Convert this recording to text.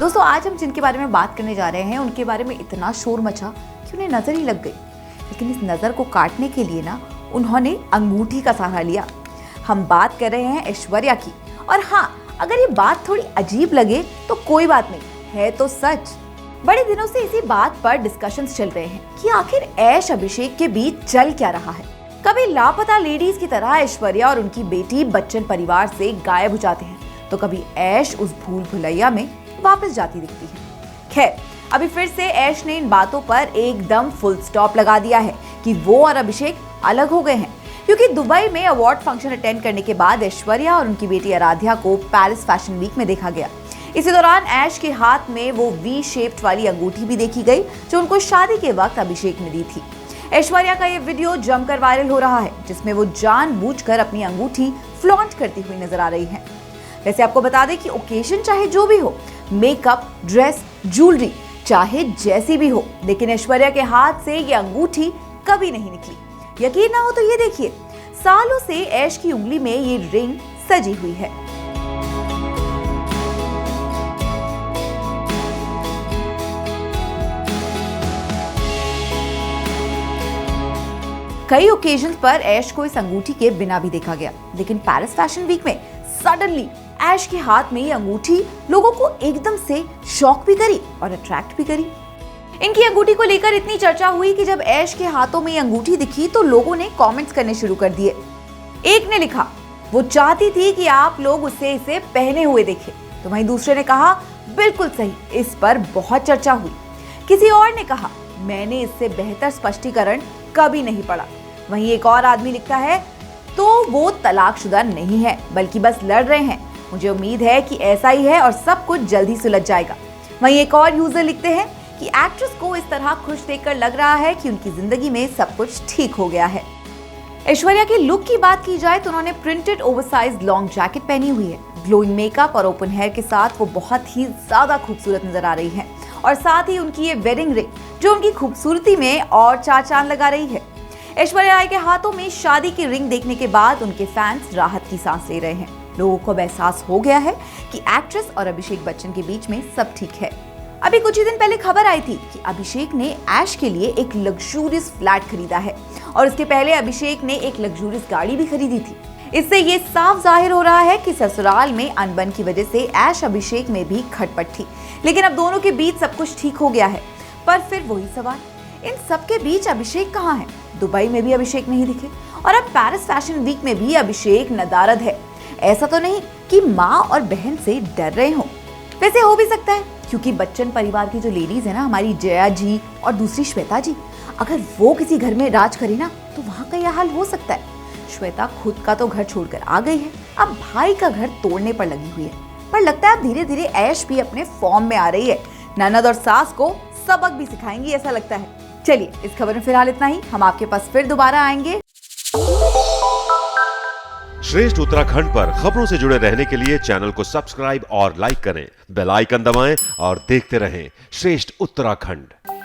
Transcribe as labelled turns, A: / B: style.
A: दोस्तों आज हम जिनके बारे में बात करने जा रहे हैं उनके बारे में इतना शोर मचा कि उन्हें नजर ही लग गई। लेकिन इस नजर को काटने के लिए ना उन्होंने अंगूठी का सहारा लिया। हम बात कर रहे हैं ऐश्वर्या की। और हाँ, अगर ये बात थोड़ी अजीब लगे तो कोई बात नहीं, है तो सच। बड़े दिनों से इसी बात पर डिस्कशंस चल रहे हैं कि आखिर ऐश अभिषेक के बीच चल क्या रहा है। कभी लापता लेडीज की तरह ऐश्वर्या और उनकी बेटी बच्चन परिवार से गायब हो जाते हैं, तो कभी ऐश उस भूल भुलैया में वापस जाती दिखती है। खैर, अभी फिर से ऐश ने इन बातों पर एकदम फुल स्टॉप लगा दिया है कि वो और अभिषेक अलग हो गए हैं, क्योंकि दुबई में अवार्ड फंक्शन अटेंड करने के बाद ऐश्वर्या और उनकी बेटी आराध्या को पेरिस फैशन वीक में देखा गया। इसी दौरान ऐश के हाथ में वो वी शेप्ड वाली अंगूठी भी देखी गई जो उनको शादी के वक्त अभिषेक ने दी थी। ऐश्वर्या का ये वीडियो जमकर वायरल हो रहा है, जिसमें वो जानबूझकर अपनी अंगूठी फ्लॉन्ट करती हुई नजर आ रही है। वैसे आपको बता दें कि ओकेजन चाहे जो भी हो, मेकअप, ड्रेस, ज्वेलरी चाहे जैसी भी हो, लेकिन ऐश्वर्या के हाथ से ये अंगूठी कभी नहीं निकली। यकीन ना हो तो ये देखिए, सालों से ऐश की उंगली में ये रिंग सजी हुई है। कई ओकेजन पर ऐश को इस अंगूठी के बिना भी देखा गया, लेकिन पेरिस फैशन वीक में सडनली ऐश के हाथ में ये अंगूठी लोगों को एकदम से शॉक भी करी और अट्रैक्ट भी करी। इनकी अंगूठी को लेकर इतनी चर्चा हुई कि जब ऐश के हाथों में ये अंगूठी दिखी तो लोगों ने कमेंट्स करने शुरू कर दिए। एक ने लिखा, वो चाहती थी कि आप लोग उसे इसे पहने हुए देखें, तो वहीं दूसरे ने कहा, बिल्कुल सही, इस पर बहुत चर्चा हुई। किसी और ने कहा, मैंने इससे बेहतर स्पष्टीकरण कभी नहीं पढ़ा। वहीं एक और आदमी लिखता है, तो वो तलाकशुदा नहीं है बल्कि बस लड़ रहे हैं। मुझे उम्मीद है कि ऐसा ही है और सब कुछ जल्दी सुलझ जाएगा। वहीं एक और यूजर लिखते हैं कि एक्ट्रेस को इस तरह खुश देखकर लग रहा है कि उनकी जिंदगी में सब कुछ ठीक हो गया है। ऐश्वर्या के लुक की बात की जाए तो उन्होंने प्रिंटेड ओवरसाइज लॉन्ग जैकेट पहनी हुई है। ग्लोइंग मेकअप और ओपन हेयर के साथ वो बहुत ही ज्यादा खूबसूरत नजर आ रही है, और साथ ही उनकी ये वेडिंग रिंग जो उनकी खूबसूरती में और चार चांद लगा रही है। ऐश्वर्या राय के हाथों में शादी की रिंग देखने के बाद उनके फैंस राहत की सांस ले रहे हैं। लोगों को अब एहसास हो गया है कि एक्ट्रेस और अभिषेक बच्चन के बीच में सब ठीक है। अभी कुछ ही दिन पहले खबर आई थी कि अभिषेक ने ऐश के लिए एक लग्जूरियस फ्लैट खरीदा है, और इसके पहले अभिषेक ने एक लग्जूरियस गाड़ी भी खरीदी थी। इससे ये साफ जाहिर हो रहा है कि ससुराल में अनबन की वजह से ऐश अभिषेक में भी खटपट थी, लेकिन अब दोनों के बीच सब कुछ ठीक हो गया है। पर फिर वही सवाल, इन सबके बीच अभिषेक कहाँ है? दुबई में भी अभिषेक नहीं दिखे, और अब पेरिस फैशन वीक में भी अभिषेक नदारद है। ऐसा तो नहीं कि माँ और बहन से डर रहे हो? वैसे हो भी सकता है, क्योंकि बच्चन परिवार की जो लेडीज है ना, हमारी जया जी और दूसरी श्वेता जी, अगर वो किसी घर में राज करे ना तो वहाँ का यह हाल हो सकता है। श्वेता खुद का तो घर छोड़कर आ गई है, अब भाई का घर तोड़ने पर लगी हुई है। पर लगता है अब धीरे धीरे ऐश भी अपने फॉर्म में आ रही है। ननद और सास को सबक भी सिखाएंगी ऐसा लगता है। चलिए, इस खबर में फिलहाल इतना ही। हम आपके पास फिर दोबारा आएंगे।
B: श्रेष्ठ उत्तराखंड पर खबरों से जुड़े रहने के लिए चैनल को सब्सक्राइब और लाइक करें, बेल आइकन दबाएं और देखते रहें श्रेष्ठ उत्तराखंड।